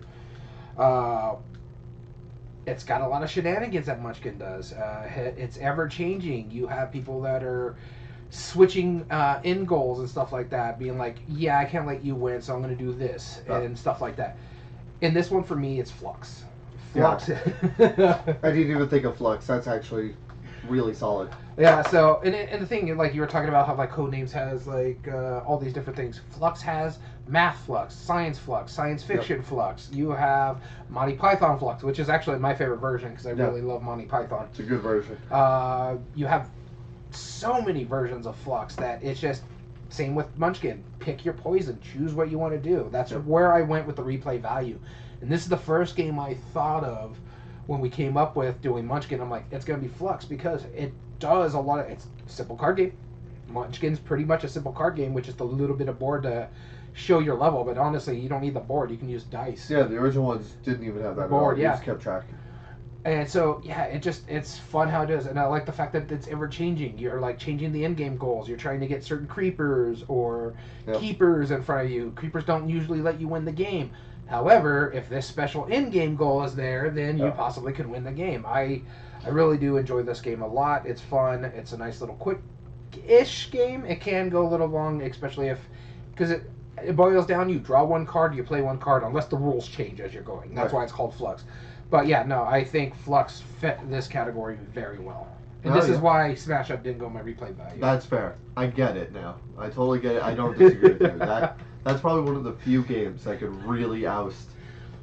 It's got a lot of shenanigans that Munchkin does. It's ever changing. You have people that are switching end goals and stuff like that, being like, yeah, I can't let you win, so I'm going to do this and stuff like that. In this one, for me, it's Flux. Flux. Yeah. I didn't even think of Flux. That's actually really solid. Yeah, so, and the thing, like, you were talking about how, like, Codenames has, like, all these different things. Flux has math flux, science fiction flux. You have Monty Python flux, which is actually my favorite version, because I really love Monty Python. It's a good version. You have so many versions of Flux that it's just, same with Munchkin. Pick your poison. Choose what you want to do. That's where I went with the replay value. And this is the first game I thought of when we came up with doing Munchkin. I'm like, it's going to be Flux, because it does a lot of... It's a simple card game. Munchkin's pretty much a simple card game, which is the little bit of board to show your level. But honestly, you don't need the board. You can use dice. Yeah, the original ones didn't even have that board. You just kept track. And so, yeah, it's fun how it is. And I like the fact that it's ever-changing. You're, like, changing the end-game goals. You're trying to get certain creepers or keepers in front of you. Creepers don't usually let you win the game. However, if this special end-game goal is there, then you possibly could win the game. I really do enjoy this game a lot. It's fun. It's a nice little quick-ish game. It can go a little long, especially if... Because it boils down, you draw one card, you play one card, unless the rules change as you're going. That's why it's called Flux. But yeah, no, I think Flux fit this category very well. And this is why Smash Up didn't go my replay value. That's fair. I get it now. I totally get it. I don't disagree with you. That's probably one of the few games that could really oust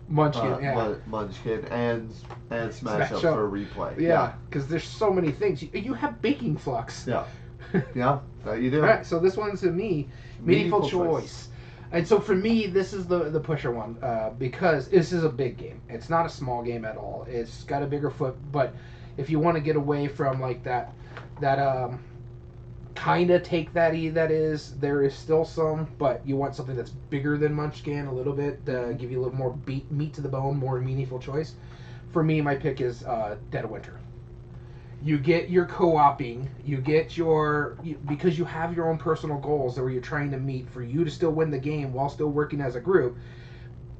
Munchkin, Munchkin and Smash Up for a replay. Yeah, because there's so many things. You have Baking Flux. Yeah. Yeah, that you do. All right, so this one's to me, Meaningful Choice. And so for me, this is the pusher one, because this is a big game. It's not a small game at all. It's got a bigger foot, but if you want to get away from like that kind of take that there is still some, but you want something that's bigger than Munchkin a little bit, give you a little more meat to the bone, more meaningful choice. For me, my pick is Dead of Winter. You get your co-oping, because you have your own personal goals that you're trying to meet for you to still win the game while still working as a group.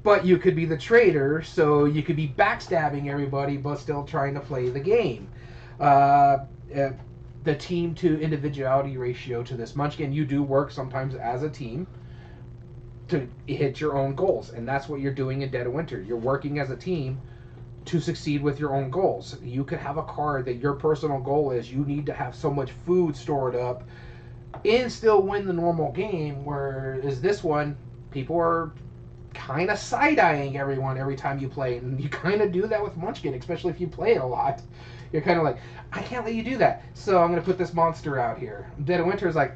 But you could be the traitor, so you could be backstabbing everybody but still trying to play the game. The team to individuality ratio to this Munchkin, you do work sometimes as a team to hit your own goals, and that's what you're doing in Dead of Winter. You're working as a team to succeed with your own goals. You could have a card that your personal goal is you need to have so much food stored up and still win the normal game, whereas this one, people are kind of side-eyeing everyone every time you play, and you kind of do that with Munchkin, especially if you play it a lot. You're kind of like, I can't let you do that, so I'm going to put this monster out here. Dead of Winter is like,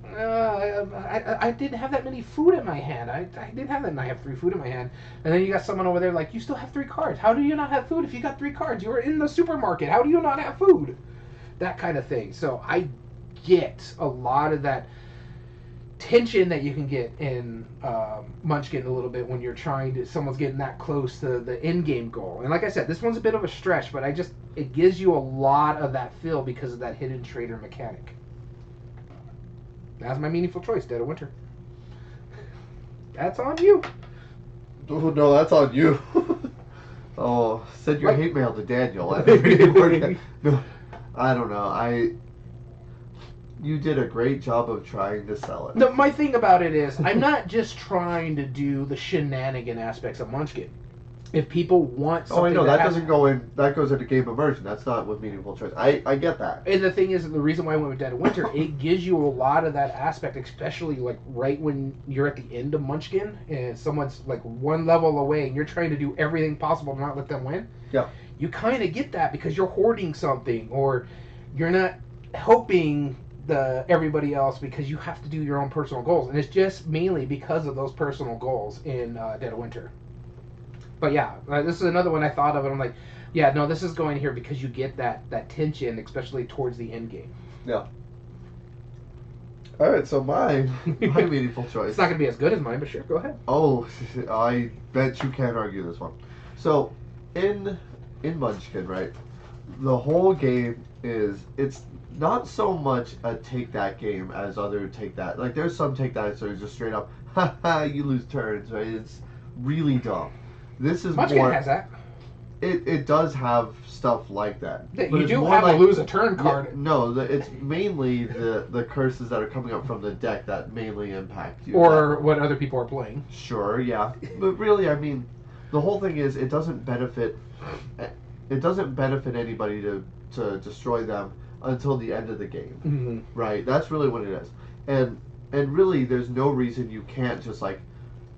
I didn't have that many food in my hand. I didn't have that, and I have 3 food in my hand. And then you got someone over there like, you still have 3 cards. How do you not have food if you got 3 cards? You were in the supermarket. How do you not have food? That kind of thing. So I get a lot of that tension that you can get in Munchkin a little bit when you're someone's getting that close to the end game goal. And like I said, this one's a bit of a stretch, but it gives you a lot of that feel because of that hidden traitor mechanic. That's my meaningful choice, Dead of Winter. That's on you. Oh, no, that's on you. Send your hate mail to Daniel. No, I don't know. You did a great job of trying to sell it. No, my thing about it is, I'm not just trying to do the shenanigan aspects of Munchkin. If people want something... Oh, I know, that doesn't go in... That goes into game immersion. That's not with meaningful choice. I get that. And the thing is, the reason why I went with Dead of Winter, it gives you a lot of that aspect, especially, like, right when you're at the end of Munchkin, and someone's, like, one level away, and you're trying to do everything possible to not let them win. Yeah. You kind of get that because you're hoarding something, or you're not helping everybody else because you have to do your own personal goals. And it's just mainly because of those personal goals in Dead of Winter. But yeah, this is another one I thought of, and I'm like, yeah, no, this is going here because you get that tension, especially towards the end game. Yeah. All right, so my meaningful choice. It's not going to be as good as mine, but sure, go ahead. Oh, I bet you can't argue this one. So, in Munchkin, right, the whole game it's not so much a take that game as other take that. Like, there's some take that, so it's just straight up, haha, you lose turns, right? It's really dumb. This is Munchkin has that. It does have stuff like that. But You it's do more have like, a lose a turn card. it's mainly the curses that are coming up from the deck that mainly impact you. Or what other people are playing. Sure, yeah. But really, I mean, the whole thing is it doesn't benefit anybody to destroy them until the end of the game. Mm-hmm. Right? That's really what it is. And really there's no reason you can't just like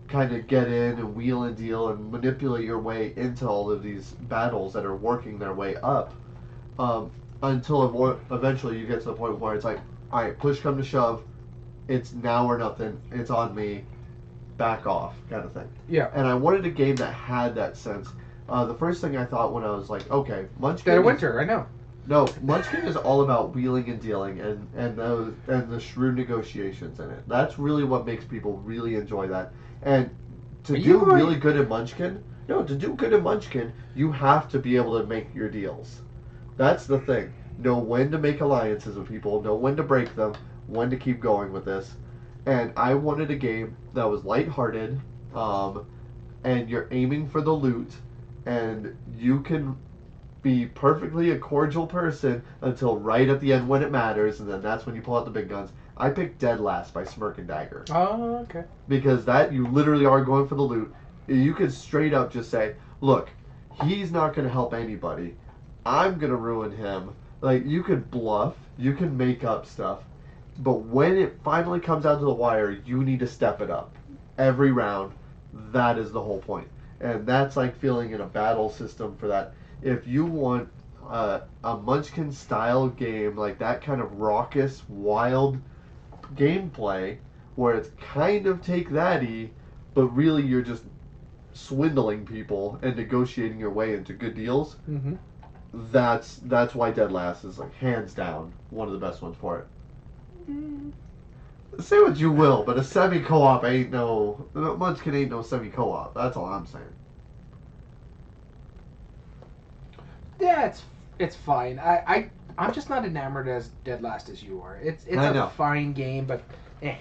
kind of get in and wheel and deal and manipulate your way into all of these battles that are working their way up, until eventually you get to the point where it's like, all right, push come to shove, it's now or nothing, it's on me, back off, kind of thing. Yeah. And I wanted a game that had that sense. The first thing I thought when I was like, okay, Munchkin. Dead of Winter, I know. No, Munchkin is all about wheeling and dealing and the shrewd negotiations in it. That's really what makes people really enjoy that. And to do really good in Munchkin, you have to be able to make your deals. That's the thing. Know when to make alliances with people, know when to break them, when to keep going with this. And I wanted a game that was lighthearted, and you're aiming for the loot, and you can be perfectly a cordial person until right at the end when it matters, and then that's when you pull out the big guns. I picked Dead Last by Smirk and Dagger. Oh, okay. Because that, you literally are going for the loot. You could straight up just say, look, he's not going to help anybody. I'm going to ruin him. Like, you could bluff, you can make up stuff, but when it finally comes out to the wire, you need to step it up. Every round, that is the whole point. And that's like feeling in a battle system for that. If you want a Munchkin style game, like that kind of raucous, wild gameplay, where it's kind of take that-y, but really you're just swindling people and negotiating your way into good deals, mm-hmm. that's why Dead Last is like hands down one of the best ones for it. Say what you will, but a semi-co-op ain't no... Munchkin ain't no semi-co-op. That's all I'm saying. Yeah, it's fine. I'm just not enamored as Dead Last as you are. It's a fine game, but eh.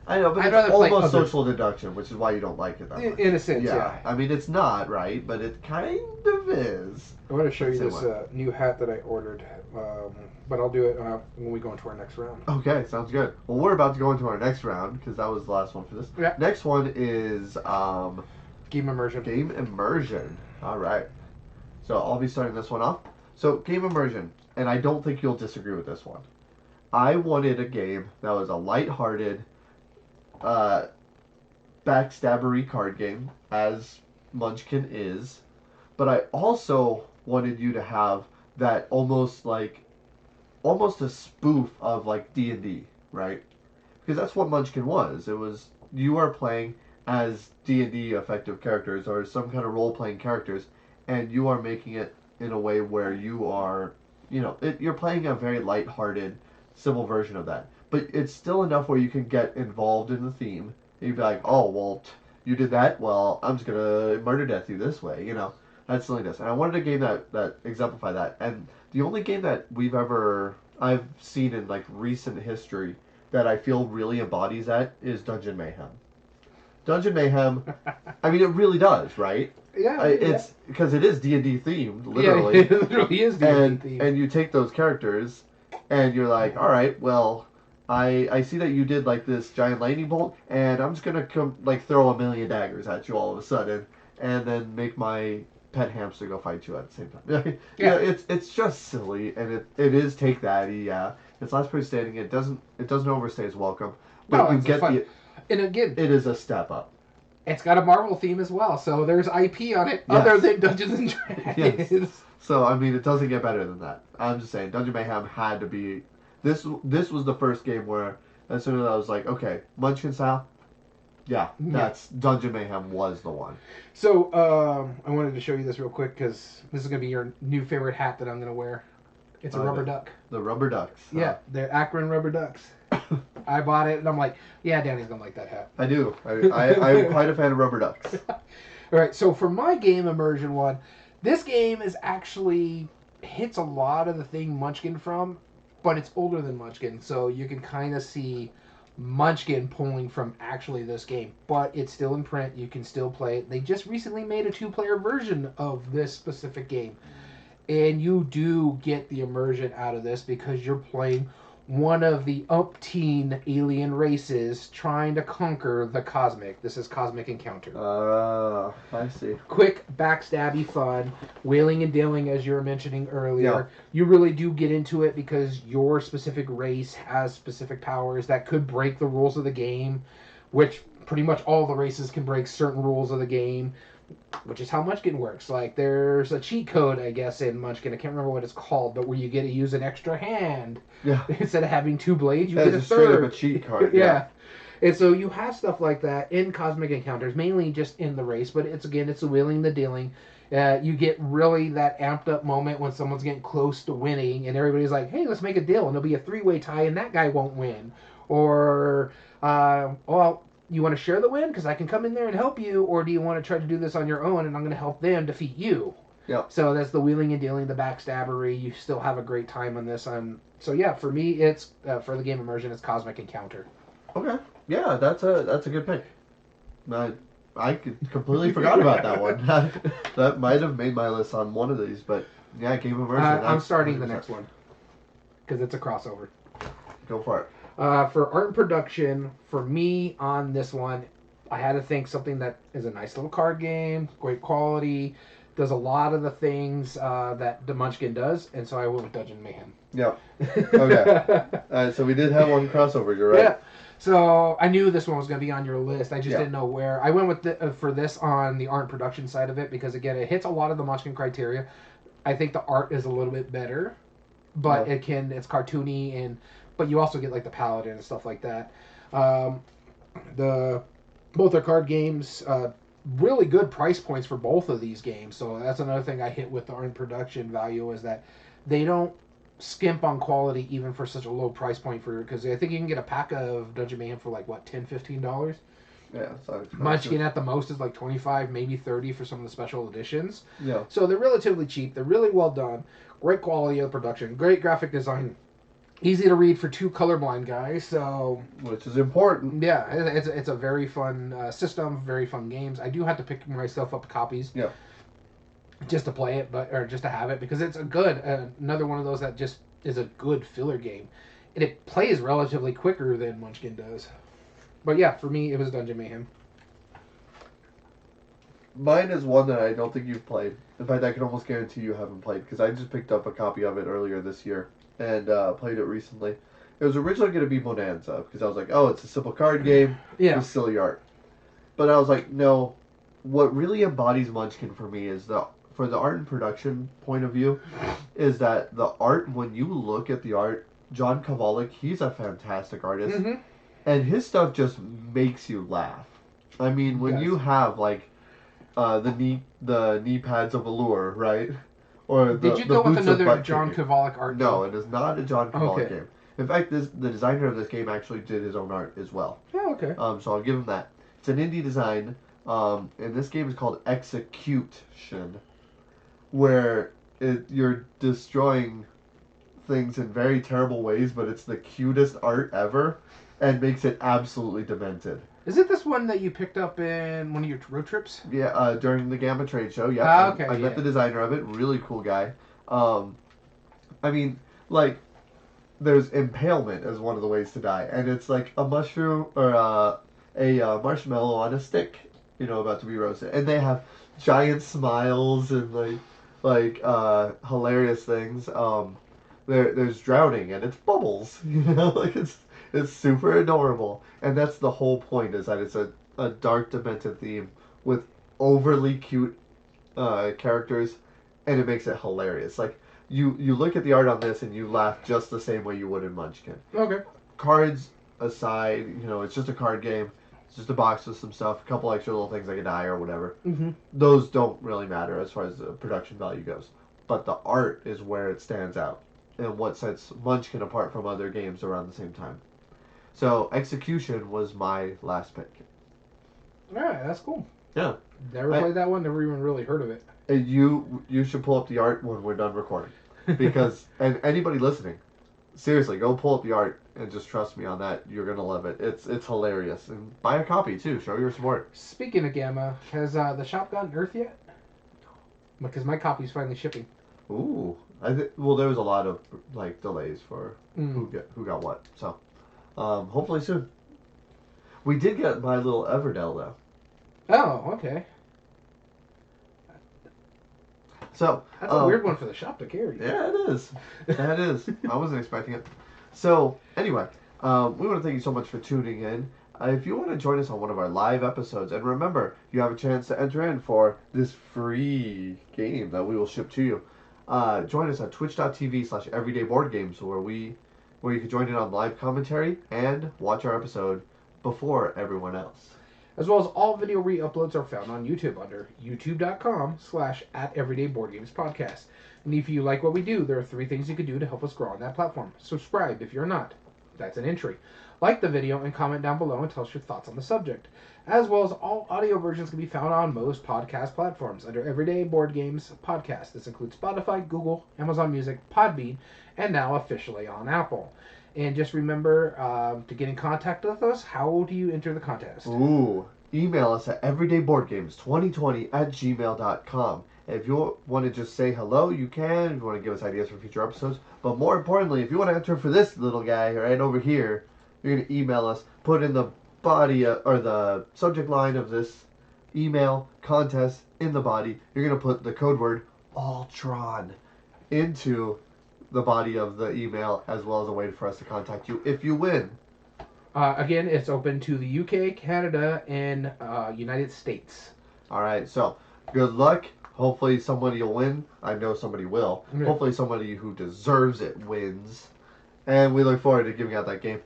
I know, but it's almost social deduction, which is why you don't like it that much. In a sense, yeah. I mean, it's not, right? But it kind of is. I want to show you this new hat that I ordered, but I'll do it when we go into our next round. Okay, sounds good. Well, we're about to go into our next round, because that was the last one for this. Yeah. Next one is... Game Immersion. Game Immersion. All right. So I'll be starting this one off. So, Game Immersion, and I don't think you'll disagree with this one. I wanted a game that was a lighthearted, backstabbery card game, as Munchkin is, but I also wanted you to have that almost a spoof of like D&D, right? Because that's what Munchkin was. It was, you are playing as D&D effective characters or some kind of role-playing characters, and you are making it in a way where you are, you're playing a very lighthearted, simple version of that. But it's still enough where you can get involved in the theme. You'd be like, oh, well, you did that? Well, I'm just going to murder death you this way, That's silliness. And I wanted a game that exemplified that. And the only game that I've seen in, like, recent history that I feel really embodies that is Dungeon Mayhem. Dungeon Mayhem, I mean, it really does, right? Yeah. It's because it is D&D themed, literally. Yeah, it literally is D&D themed. And you take those characters, and you're like, all right, well, I see that you did like this giant lightning bolt, and I'm just gonna throw 1,000,000 daggers at you all of a sudden, and then make my pet hamster go fight you at the same time. Yeah, it's just silly, and it is take that. Yeah, it's last place standing. It doesn't overstay its welcome, but you get fun. And again, it is a step up. It's got a Marvel theme as well, so there's IP on it other than Dungeons and Dragons. Yes. So I mean, it doesn't get better than that. I'm just saying, Dungeon Mayhem had to be. This was the first game where, as soon as I was like, okay, Munchkin style, that's Dungeon Mayhem was the one. So I wanted to show you this real quick because this is gonna be your new favorite hat that I'm gonna wear. It's a rubber duck. The rubber ducks. Yeah, they're Akron rubber ducks. I bought it and I'm like, yeah, Danny's gonna like that hat. I do. I'm quite a fan of rubber ducks. All right, so for my game immersion one, this game is actually hits a lot of the thing Munchkin from, but it's older than Munchkin, so you can kind of see Munchkin pulling from actually this game, but it's still in print. You can still play it. They just recently made a 2-player version of this specific game, and you do get the immersion out of this because you're playing one of the umpteen alien races trying to conquer the cosmic. This is Cosmic Encounter. I see. Quick, backstabby fun, wheeling and dealing, as you were mentioning earlier. Yeah. You really do get into it because your specific race has specific powers that could break the rules of the game, which pretty much all the races can break certain rules of the game, which is how Munchkin works. Like, there's a cheat code, I guess, in Munchkin. I can't remember what it's called, but where you get to use an extra hand. Yeah. Instead of having 2 blades, you Yeah, get a it's straight third. up a cheat card. Yeah. And so you have stuff like that in Cosmic Encounters, mainly just in the race, but it's the wheeling, the dealing. You get really that amped up moment when someone's getting close to winning, and everybody's like, hey, let's make a deal, and there'll be a 3-way tie, and that guy won't win. Or, well, you want to share the win? Because I can come in there and help you, or do you want to try to do this on your own, and I'm going to help them defeat you? Yeah. So that's the wheeling and dealing, the backstabbery. You still have a great time on this. So yeah, for me, it's for the game immersion, it's Cosmic Encounter. Okay. Yeah, that's a good pick. I completely forgot about that one. That might have made my list on one of these, but yeah, game immersion. I'm starting the next one because it's a crossover. Go for it. For art and production, for me on this one, I had to think something that is a nice little card game, great quality, does a lot of the things that the Munchkin does, and so I went with Dungeon Mayhem. Yeah. Okay. So we did have one crossover. You're right. Yeah. So I knew this one was going to be on your list. I just Yeah. didn't know where. I went with for this on the art and production side of it because again, it hits a lot of the Munchkin criteria. I think the art is a little bit better, but Yeah. it's cartoony but you also get like the paladin and stuff like that. Both are card games. Really good price points for both of these games. So that's another thing I hit with the art and production value is that they don't skimp on quality even for such a low price point because I think you can get a pack of Dungeon Mayhem for like what $10-15. Yeah. So Munchkin at the most is like 25, maybe 30 for some of the special editions. Yeah. So they're relatively cheap. They're really well done. Great quality of production. Great graphic design. Easy to read for 2 colorblind guys. So which is important. yeah, it's a very fun system. Very fun games. I do have to pick myself up copies. Yeah. Just to play it, or just to have it because it's a good another one of those that just is a good filler game, and it plays relatively quicker than Munchkin does. But yeah, for me, it was Dungeon Mayhem. Mine is one that I don't think you've played. In fact, I can almost guarantee you haven't played because I just picked up a copy of it earlier this year and played it recently. It was originally going to be Bonanza because I was like, oh, it's a simple card game with silly art. But I was like, no. What really embodies Munchkin for me is for the art and production point of view, is that the art, when you look at the art, John Kovalik, he's a fantastic artist. Mm-hmm. And his stuff just makes you laugh. I mean, when you have, like, the knee pads of Allure, right? Or Did you go with another John Kovalik art game? No, it is not a John Kovalik game. In fact, the designer of this game actually did his own art as well. Oh, okay. So I'll give him that. It's an indie design, and this game is called Execution, where you're destroying things in very terrible ways, but it's the cutest art ever, and makes it absolutely demented. Is it this one that you picked up in one of your road trips? Yeah, during the Gamma trade show. Yeah, okay. I met the designer of it. Really cool guy. I mean, like, there's impalement as one of the ways to die, and it's like a mushroom or a marshmallow on a stick, about to be roasted, and they have giant smiles and like hilarious things. There's drowning and it's bubbles, like it's super adorable, and that's the whole point, is that it's a dark, demented theme with overly cute characters, and it makes it hilarious. Like you look at the art on this and you laugh just the same way you would in Munchkin. Okay. Cards aside, it's just a card game. It's just a box with some stuff, a couple extra little things like a die or whatever. Mm-hmm. Those don't really matter as far as the production value goes. But the art is where it stands out, and what sets Munchkin apart from other games around the same time. So Execution was my last pick. Alright, that's cool. Yeah. Never played that one, never even really heard of it. You should pull up the art when we're done recording. Because, and anybody listening, seriously, go pull up the art and just trust me on that. You're gonna love it. It's hilarious. And buy a copy too. Show your support. Speaking of Gamma, has the shop gotten Earth yet? Because my copy's finally shipping. Ooh, well, there was a lot of like delays for Mm. who got what. So, hopefully soon. We did get my little Everdell though. Oh, okay. So That's a weird one for the shop to carry. Yeah, it is. That is. I wasn't expecting it. So anyway, we want to thank you so much for tuning in. If you want to join us on one of our live episodes, and remember, you have a chance to enter in for this free game that we will ship to you. Join us at twitch.tv/everydayboardgames where you can join in on live commentary and watch our episode before everyone else. As well as all video re-uploads are found on YouTube under youtube.com/@everydayboardgamespodcast. And if you like what we do, there are 3 things you can do to help us grow on that platform. Subscribe if you're not. That's an entry. Like the video and comment down below and tell us your thoughts on the subject. As well as all audio versions can be found on most podcast platforms under Everyday Board Games Podcast. This includes Spotify, Google, Amazon Music, Podbean, and now officially on Apple. And just remember to get in contact with us. How do you enter the contest? Ooh, email us at everydayboardgames2020@gmail.com. If you want to just say hello, you can. If you want to give us ideas for future episodes. But more importantly, if you want to enter for this little guy right over here, you're going to email us, put in the body or the subject line of this email contest in the body. You're going to put the code word Ultron into the body of the email, as well as a way for us to contact you if you win. Again, it's open to the UK, Canada, and United States. All right, so good luck. Hopefully somebody will win. I know somebody will. Yeah. Hopefully somebody who deserves it wins. And we look forward to giving out that game.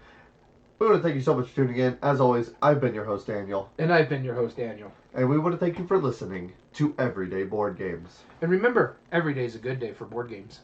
We want to thank you so much for tuning in. As always, I've been your host, Daniel. And I've been your host, Daniel. And we want to thank you for listening to Everyday Board Games. And remember, every day is a good day for board games.